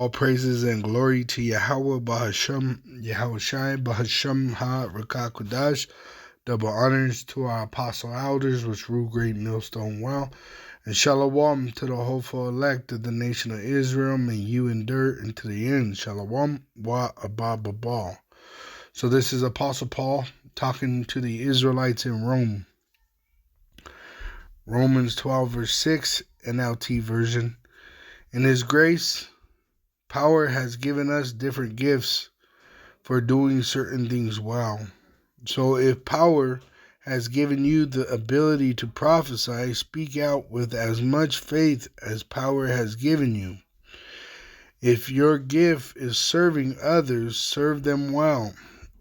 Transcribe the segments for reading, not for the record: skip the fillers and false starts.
All praises and glory to Yahawah Bahasham, Yahawashi Bahasham Ha Rakakudash. Double honors to our apostle elders, which rule great millstone well. And shalom to the hopeful elect of the nation of Israel. May you endure unto the end. Shalom wa abababal. So this is Apostle Paul talking to the Israelites in Rome. Romans 12 verse 6, NLT version. In his grace, power has given us different gifts for doing certain things well. So if power has given you the ability to prophesy, speak out with as much faith as power has given you. If your gift is serving others, serve them well.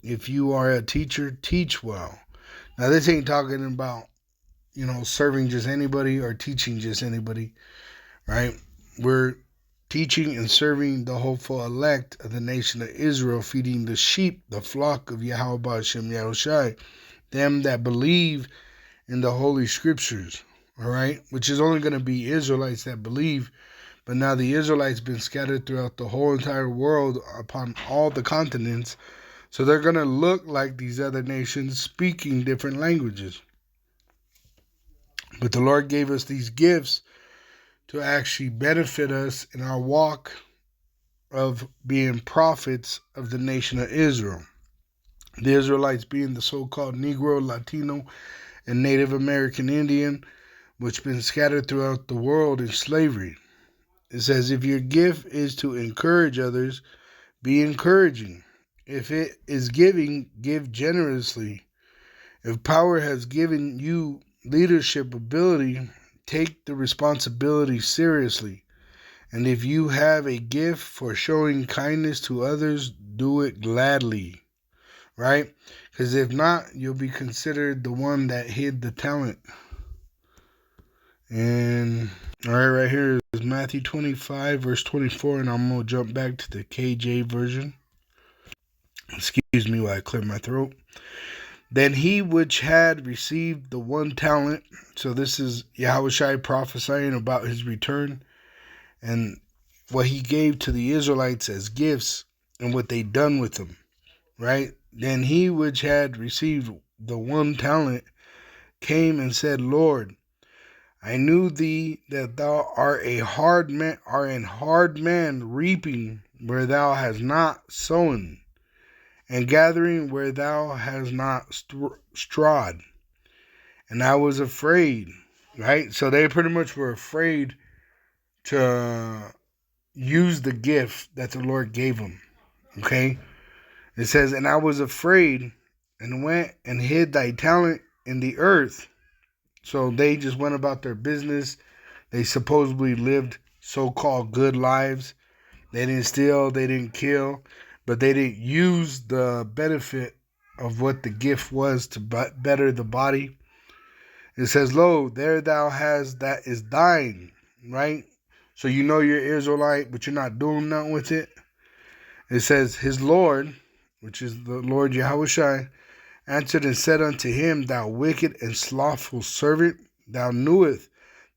If you are a teacher, teach well. Now this ain't talking about, serving just anybody or teaching just anybody, right? We're teaching and serving the hopeful elect of the nation of Israel, feeding the sheep, the flock of Yahawah Hashem Yahawashi, them that believe in the Holy Scriptures, all right? Which is only going to be Israelites that believe, but now the Israelites been scattered throughout the whole entire world upon all the continents, so they're going to look like these other nations speaking different languages. But the Lord gave us these gifts to actually benefit us in our walk of being prophets of the nation of Israel. The Israelites being the so-called Negro, Latino, and Native American Indian, which been scattered throughout the world in slavery. It says, if your gift is to encourage others, be encouraging. If it is giving, give generously. If power has given you leadership ability, take the responsibility seriously. And if you have a gift for showing kindness to others, do it gladly, right? Because if not, you'll be considered the one that hid the talent. And all right here is Matthew 25, verse 24, and I'm going to jump back to the KJ version. Excuse me while I clear my throat. Then he which had received the 1 talent, so this is Yahawashi prophesying about his return and what he gave to the Israelites as gifts and what they done with them, right? Then he which had received the 1 talent came and said, Lord, I knew thee that thou art an hard man, reaping where thou hast not sown, and gathering where thou hast not strawed. And I was afraid, right? So they pretty much were afraid to use the gift that the Lord gave them, okay? It says, and I was afraid and went and hid thy talent in the earth. So they just went about their business. They supposedly lived so-called good lives. They didn't steal, they didn't kill, but they didn't use the benefit of what the gift was to better the body. It says, lo, there thou hast that is thine, right? So you know you're Israelite, but you're not doing nothing with it. It says, his Lord, which is the Lord Yahawashi, answered and said unto him, thou wicked and slothful servant, thou knewest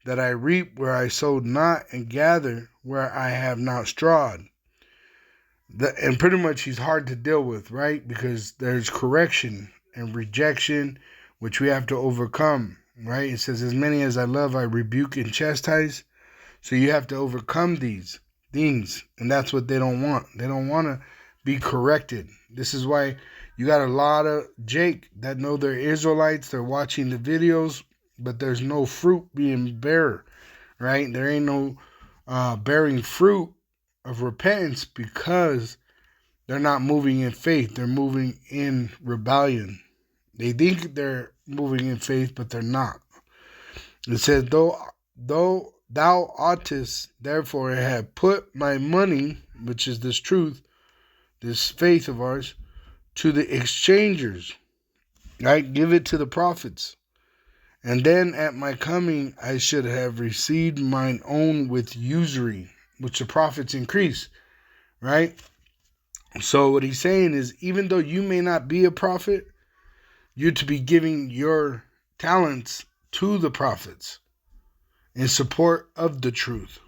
that I reap where I sowed not, and gather where I have not strawed. And pretty much he's hard to deal with, right? Because there's correction and rejection, which we have to overcome, right? It says, as many as I love, I rebuke and chastise. So you have to overcome these things, and that's what they don't want. They don't want to be corrected. This is why you got a lot of Jake that know they're Israelites. They're watching the videos, but there's no fruit being bare, right? There ain't no bearing fruit of repentance because they're not moving in faith. They're moving in rebellion. They think they're moving in faith, but they're not. It says, though thou oughtest therefore have put my money, which is this truth, this faith of ours, to the exchangers, right? Give it to the prophets. And then at my coming I should have received mine own with usury, which the prophets increase, right? So what he's saying is, even though you may not be a prophet, you're to be giving your talents to the prophets in support of the truth.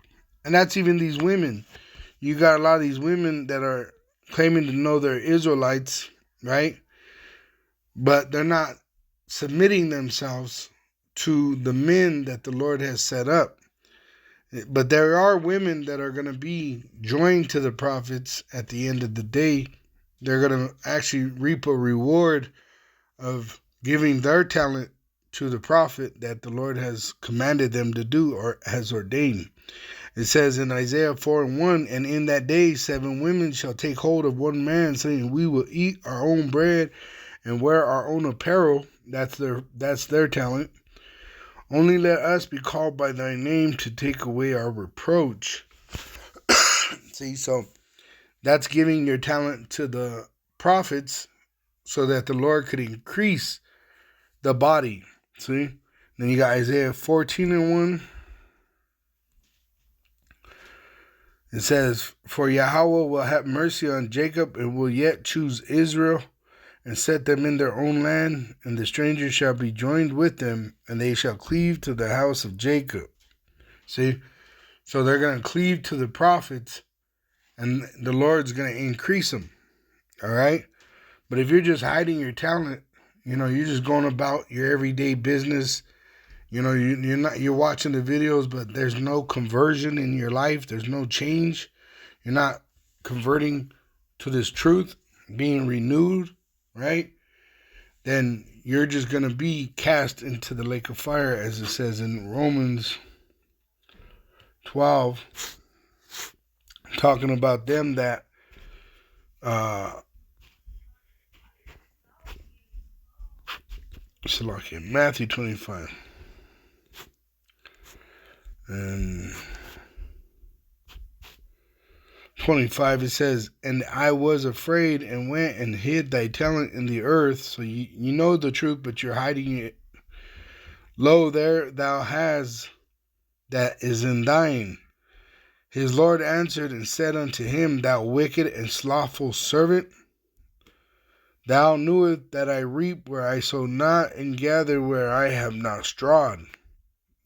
And that's even these women. you got a lot of these women that are claiming to know they're Israelites, right? But they're not submitting themselves to the men that the Lord has set up. But there are women that are going to be joined to the prophets at the end of the day. They're going to actually reap a reward of giving their talent to the prophet that the Lord has commanded them to do or has ordained. It says in Isaiah 4:1, and in that day 7 women shall take hold of one man, saying, we will eat our own bread and wear our own apparel. That's their talent. Only let us be called by thy name to take away our reproach. See, so that's giving your talent to the prophets so that the Lord could increase the body. See? Then you got Isaiah 14:1. It says, for Yahawah will have mercy on Jacob and will yet choose Israel and set them in their own land, and the strangers shall be joined with them, and they shall cleave to the house of Jacob. See? So they're going to cleave to the prophets, and the Lord's going to increase them. All right? But if you're just hiding your talent, you're just going about your everyday business. You're watching the videos, but there's no conversion in your life. There's no change. You're not converting to this truth, being renewed, right? Then you're just going to be cast into the lake of fire, as it says in Romans 12, talking about them that Matthew 25. And 25, it says, and I was afraid and went and hid thy talent in the earth. So you know the truth, but you're hiding it. Lo, there thou hast that is in thine. His Lord answered and said unto him, thou wicked and slothful servant, thou knewest that I reap where I sow not, and gather where I have not strawed.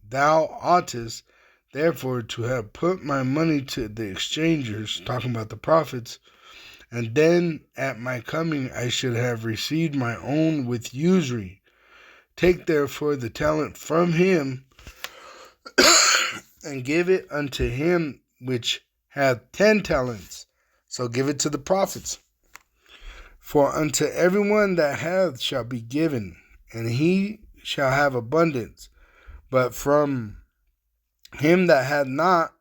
Thou oughtest therefore to have put my money to the exchangers, talking about the prophets, and then at my coming I should have received my own with usury. Take therefore the talent from him, and give it unto him which hath 10 talents. So give it to the prophets. For unto everyone that hath shall be given, and he shall have abundance. But from him that hath not,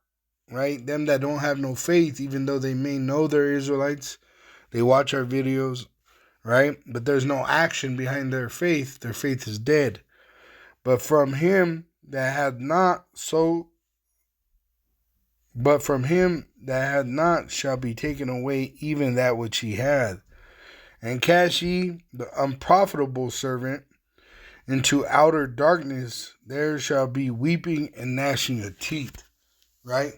right, them that don't have no faith, even though they may know they're Israelites, they watch our videos, right, but there's no action behind their faith is dead. But from him that hath not shall be taken away even that which he hath. And cast ye the unprofitable servant into outer darkness, there shall be weeping and gnashing of teeth. Right?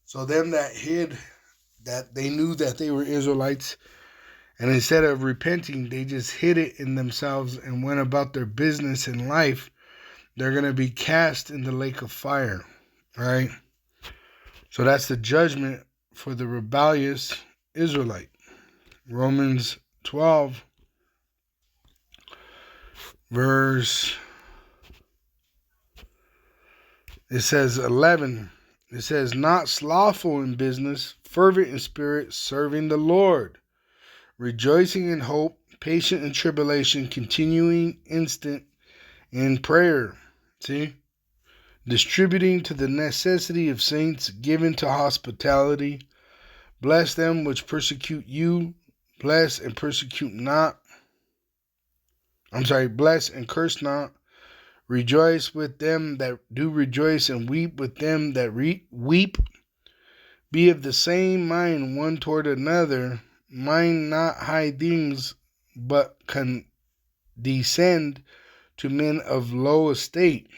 So them that hid, that they knew that they were Israelites, and instead of repenting, they just hid it in themselves and went about their business in life, they're going to be cast in the lake of fire. Right? So that's the judgment for the rebellious Israelite. Romans 12, verse, it says 11. It says, not slothful in business, fervent in spirit, serving the Lord, rejoicing in hope, patient in tribulation, continuing instant in prayer. See? Distributing to the necessity of saints, given to hospitality. Bless them which persecute you. Bless and persecute not. Bless and curse not. Rejoice with them that do rejoice, and weep with them that weep. Be of the same mind one toward another. Mind not high things, but condescend to men of low estate.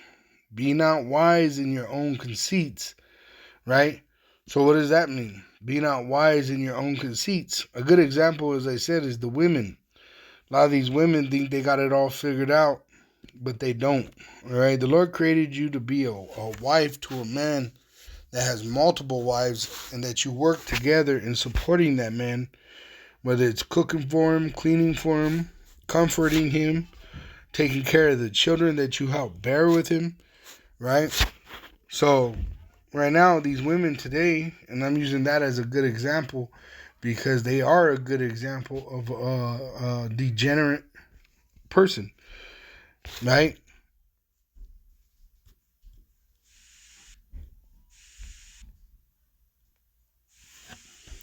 Be not wise in your own conceits. Right? So what does that mean? Be not wise in your own conceits. A good example, as I said, is the women. A lot of these women think they got it all figured out, but they don't. All right? The Lord created you to be a wife to a man that has multiple wives, and that you work together in supporting that man, whether it's cooking for him, cleaning for him, comforting him, taking care of the children that you help bear with him, right? So right now, these women today, and I'm using that as a good example because they are a good example of a degenerate person, right?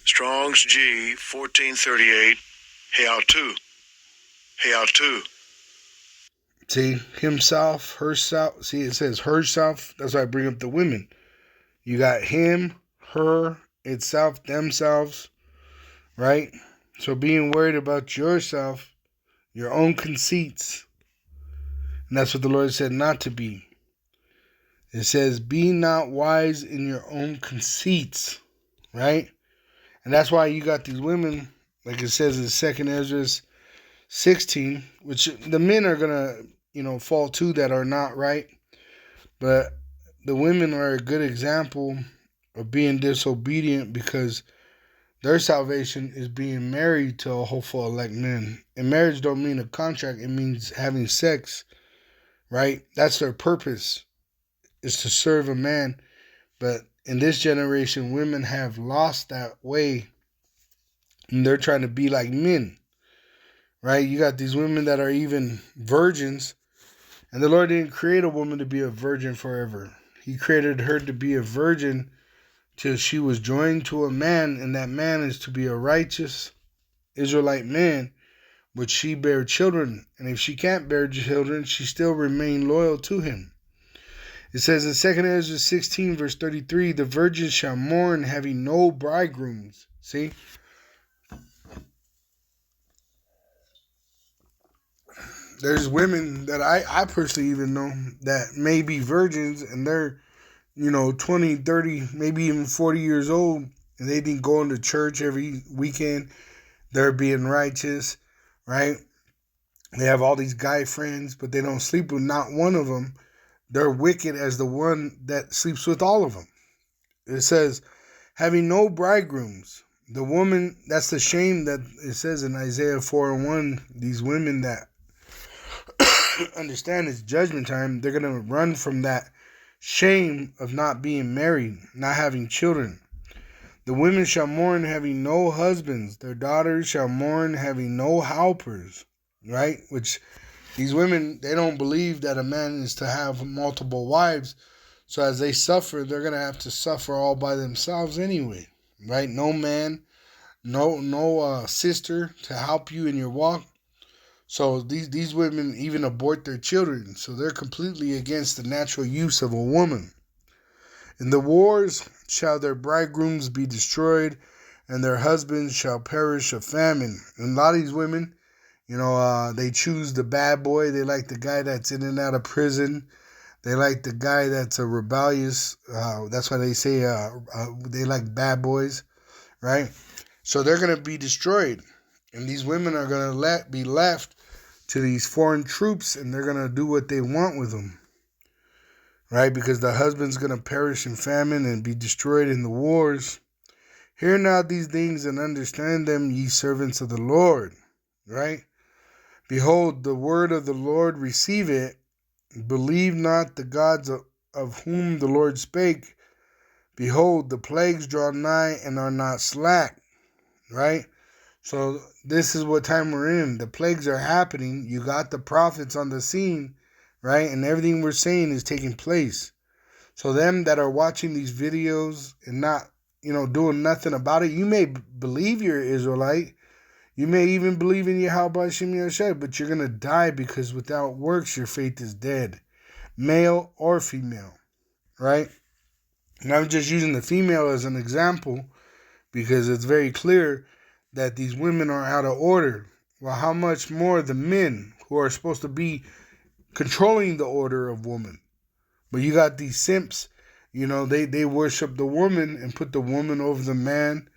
Strong's G 1438. How to. See, himself, herself. See, it says herself. That's why I bring up the women. You got him, her, itself, themselves, right? So being worried about yourself, your own conceits, and that's what the Lord said not to be. It says, be not wise in your own conceits, right? And that's why you got these women, like it says in 2nd Ezra 16, which the men are going to, fall to that are not right. But the women are a good example of being disobedient because their salvation is being married to a hopeful elect men. And marriage don't mean a contract. It means having sex, right? That's their purpose, is to serve a man. But in this generation, women have lost that way. And they're trying to be like men, right? You got these women that are even virgins. And the Lord didn't create a woman to be a virgin forever. He created her to be a virgin till she was joined to a man, and that man is to be a righteous Israelite man, which she bear children. And if she can't bear children, she still remain loyal to him. It says in 2nd Ezra 16, verse 33, the virgins shall mourn, having no bridegrooms. See? There's women that I personally even know that may be virgins, and they're 20, 30, maybe even 40 years old, and they didn't go into church every weekend. They're being righteous, right? They have all these guy friends, but they don't sleep with not one of them. They're wicked as the one that sleeps with all of them. It says, having no bridegrooms. The woman, that's the shame that it says in Isaiah 4:1. These women that understand it's judgment time, they're going to run from that shame of not being married, not having children. The women shall mourn having no husbands. Their daughters shall mourn having no helpers. Right? Which these women, they don't believe that a man is to have multiple wives. So as they suffer, they're going to have to suffer all by themselves anyway. Right? No man, no sister to help you in your walk. So these women even abort their children. So they're completely against the natural use of a woman. In the wars shall their bridegrooms be destroyed, and their husbands shall perish of famine. And a lot of these women, they choose the bad boy. They like the guy that's in and out of prison. They like the guy that's a rebellious. That's why they say they like bad boys, right? So they're going to be destroyed. And these women are going to be left to these foreign troops, and they're going to do what they want with them. Right? Because the husband's going to perish in famine and be destroyed in the wars. Hear now these things and understand them, ye servants of the Lord. Right? Behold, the word of the Lord, receive it. Believe not the gods of whom the Lord spake. Behold, the plagues draw nigh and are not slack. Right? So this is what time we're in. The plagues are happening. You got the prophets on the scene, right? And everything we're saying is taking place. So them that are watching these videos and not, doing nothing about it, you may believe you're Israelite. You may even believe in Yahawashi, but you're going to die because without works, your faith is dead. Male or female, right? And I'm just using the female as an example because it's very clear that these women are out of order. Well, how much more the men who are supposed to be controlling the order of woman? But you got these simps, they worship the woman and put the woman over the man.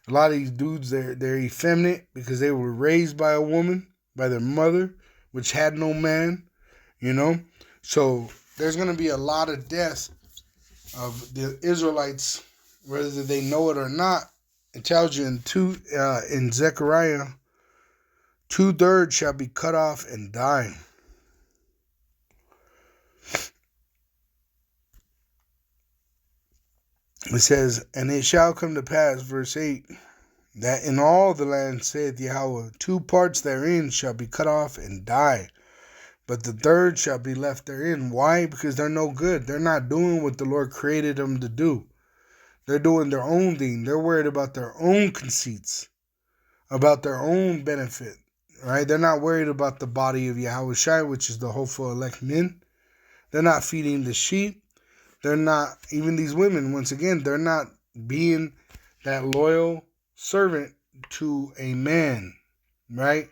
A lot of these dudes, they're effeminate because they were raised by a woman, by their mother, which had no man, So there's going to be a lot of death of the Israelites, whether they know it or not. It tells you in Zechariah, 2/3 shall be cut off and die. It says, and it shall come to pass, verse 8, that in all the land, saith Yahawah, 2 parts therein shall be cut off and die, but the third shall be left therein. Why? Because they're no good. They're not doing what the Lord created them to do. They're doing their own thing. They're worried about their own conceits, about their own benefit, right? They're not worried about the body of Yahawashi, which is the hopeful elect men. They're not feeding the sheep. They're not, even these women, once again, they're not being that loyal servant to a man, right?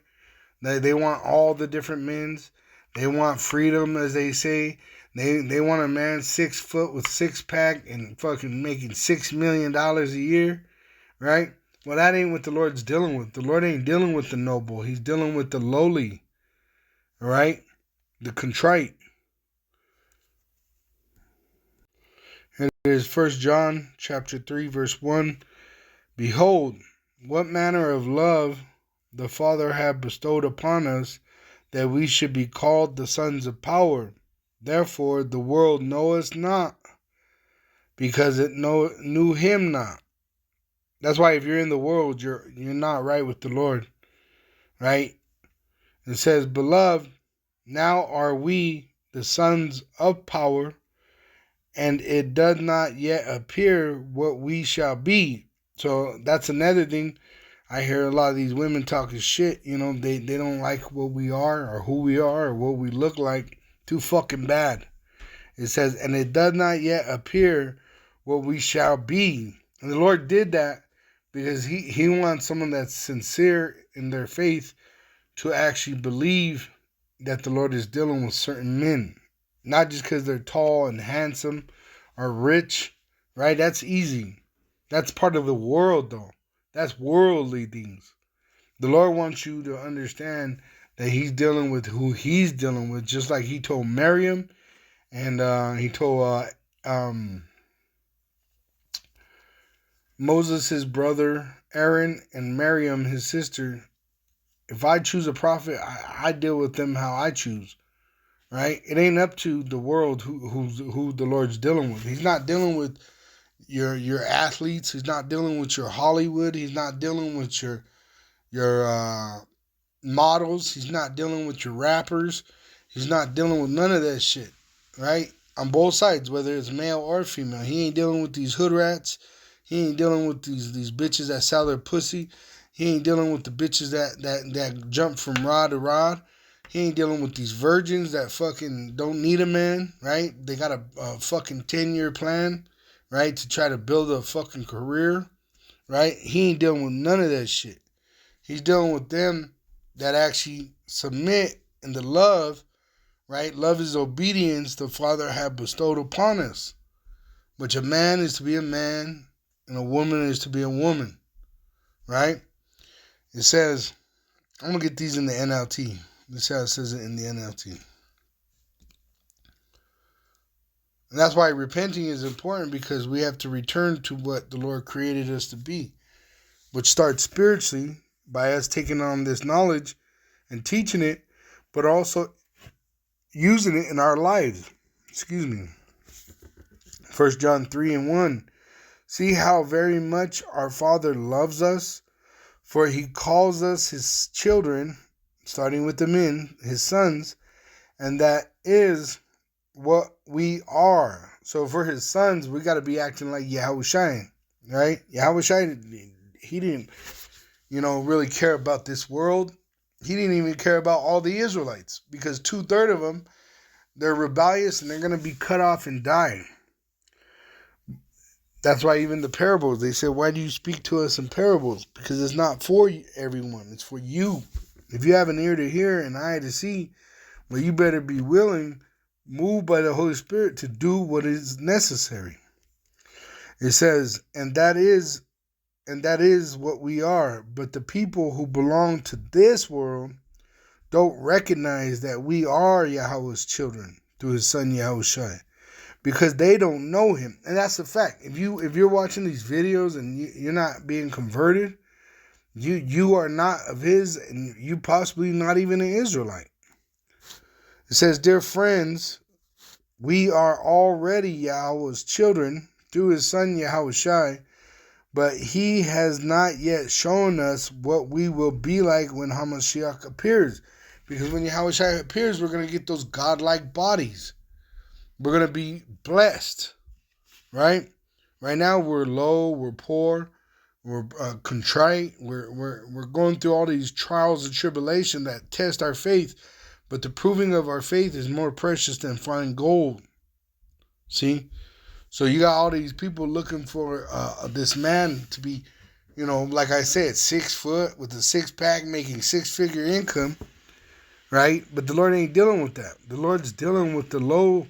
They want all the different men's. They want freedom, as they say. They want a man 6 foot with 6-pack and fucking making $6 million a year, right? Well, that ain't what the Lord's dealing with. The Lord ain't dealing with the noble. He's dealing with the lowly, right? The contrite. It is 1 John chapter 3, verse 1. Behold, what manner of love the Father hath bestowed upon us, that we should be called the sons of power. Therefore the world knoweth not, because it knew him not. That's why if you're in the world, you're not right with the Lord, right? It says, beloved, now are we the sons of power, and it does not yet appear what we shall be. So that's another thing. I hear a lot of these women talking shit. They don't like what we are or who we are or what we look like. Too fucking bad. It says, and it does not yet appear what we shall be. And the Lord did that because he wants someone that's sincere in their faith to actually believe that the Lord is dealing with certain men. Not just because they're tall and handsome or rich, right? That's easy. That's part of the world, though. That's worldly things. The Lord wants you to understand that he's dealing with who he's dealing with, just like he told Miriam and he told Moses, his brother, Aaron, and Miriam, his sister. If I choose a prophet, I deal with them how I choose, right? It ain't up to the world who the Lord's dealing with. He's not dealing with your athletes. He's not dealing with your Hollywood. He's not dealing with your models. He's not dealing with your rappers. He's not dealing with none of that shit, right? On both sides, whether it's male or female. He ain't dealing with these hood rats. He ain't dealing with these bitches that sell their pussy. He ain't dealing with the bitches that jump from rod to rod. He ain't dealing with these virgins that fucking don't need a man, right? They got a fucking 10-year plan, right, to try to build a fucking career, right? He ain't dealing with none of that shit. He's dealing with them that actually submit in the love, right? Love is obedience the Father had bestowed upon us. But a man is to be a man, and a woman is to be a woman, right? It says, I'm going to get these in the NLT. This is how it says it in the NLT. And that's why repenting is important, because we have to return to what the Lord created us to be, which starts spiritually by us taking on this knowledge and teaching it, but also using it in our lives. Excuse me. 1 John 3 and 1. See how very much our Father loves us, for he calls us his children, starting with the men, his sons, and that is what we are. So for his sons, we got to be acting like Yahawashi, right? Yahawashi, he didn't, really care about this world. He didn't even care about all the Israelites, because 2/3 of them, they're rebellious and they're going to be cut off and die. That's why even the parables, they said, why do you speak to us in parables? Because it's not for everyone. It's for you. If you have an ear to hear and eye to see, well, you better be willing, moved by the Holy Spirit, to do what is necessary. It says, and that is what we are. But the people who belong to this world don't recognize that we are Yahweh's children through his son Yahawashi. because they don't know him. And that's the fact. If you're watching these videos and you're not being converted, you are not of his, and you possibly not even an Israelite. It says, dear friends, we are already Yahweh's children through his son Yahawashi, but he has not yet shown us what we will be like when Hamashiach appears. Because when Yahawashi appears, we're going to get those godlike bodies. We're going to be blessed, right? Right now, we're low, we're poor, we're contrite, we're going through all these trials and tribulation that test our faith, but the proving of our faith is more precious than fine gold. See? So you got all these people looking for this man to be, like I said, 6 foot with a 6-pack, making 6-figure income, right? But the Lord ain't dealing with that. The Lord's dealing with the low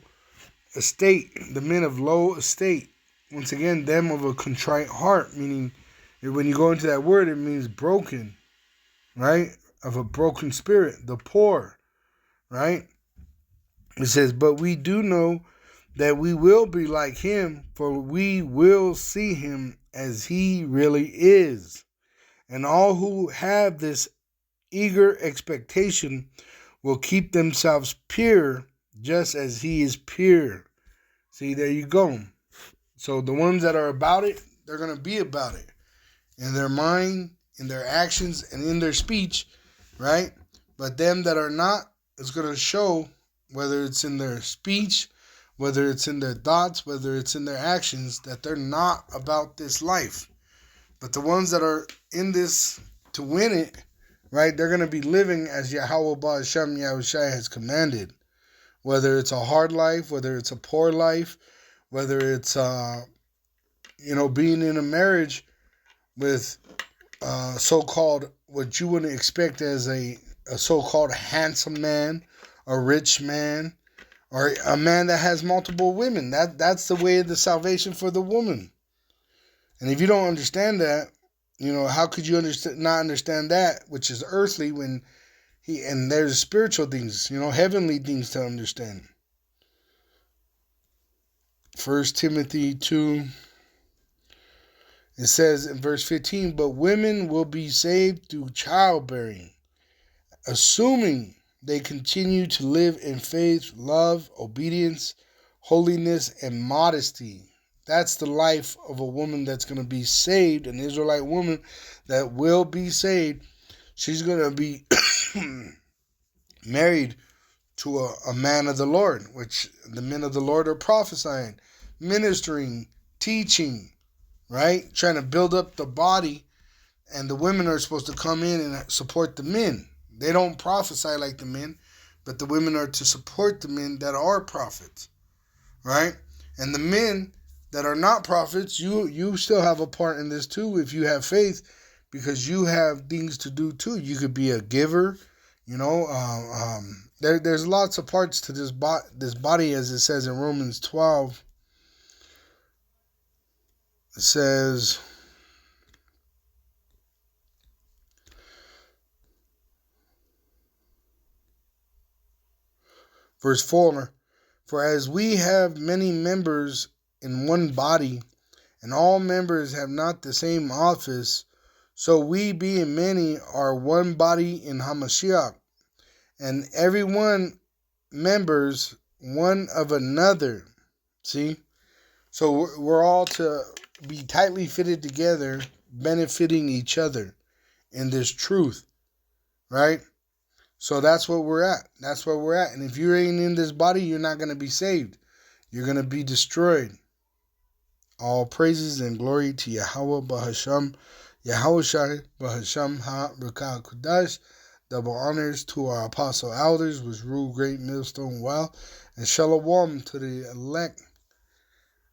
estate, the men of low estate. Once again, them of a contrite heart, meaning when you go into that word, it means broken, right? Of a broken spirit, the poor, right? It says, but we do know that we will be like him, for we will see him as he really is. And all who have this eager expectation will keep themselves pure, just as he is pure. See, there you go. So the ones that are about it, they're going to be about it. In their mind, in their actions, and in their speech, right? But them that are not, it's going to show, whether it's in their speech, whether it's in their thoughts, whether it's in their actions, that they're not about this life. But the ones that are in this to win it, right, they're going to be living as Yahawah sham Yahawashi has commanded. Whether it's a hard life, whether it's a poor life, whether it's, being in a marriage with so-called, what you wouldn't expect as a so-called handsome man, a rich man, or a man that has multiple women. That's the way of the salvation for the woman. And if you don't understand that, how could you not understand that, which is earthly, when and there's spiritual things, heavenly things to understand. 1 Timothy 2, it says in verse 15, but women will be saved through childbearing, assuming they continue to live in faith, love, obedience, holiness, and modesty. That's the life of a woman that's going to be saved, an Israelite woman that will be saved. She's going to be married to a man of the Lord, which the men of the Lord are prophesying, ministering, teaching, right? Trying to build up the body, and the women are supposed to come in and support the men. They don't prophesy like the men, but the women are to support the men that are prophets, right? And the men that are not prophets, you still have a part in this too if you have faith, because you have things to do too. You could be a giver, there's lots of parts to this body, as it says in Romans 12. It says, verse 4, for as we have many members in one body, and all members have not the same office, so we, being many, are one body in Hamashiach, and every one members one of another. See? So we're all to be tightly fitted together, benefiting each other in this truth, right? So that's what we're at. That's where we're at. And if you ain't in this body, you're not going to be saved. You're going to be destroyed. All praises and glory to Yahawah Bahasham, Yahawashi Bahasham Ha-Rakah Kudash. Double honors to our apostle elders, which rule great millstone well. And shalom to the elect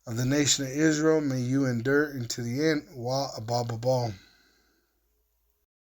of the nation of Israel. May you endure into the end. Wa Abba Babal.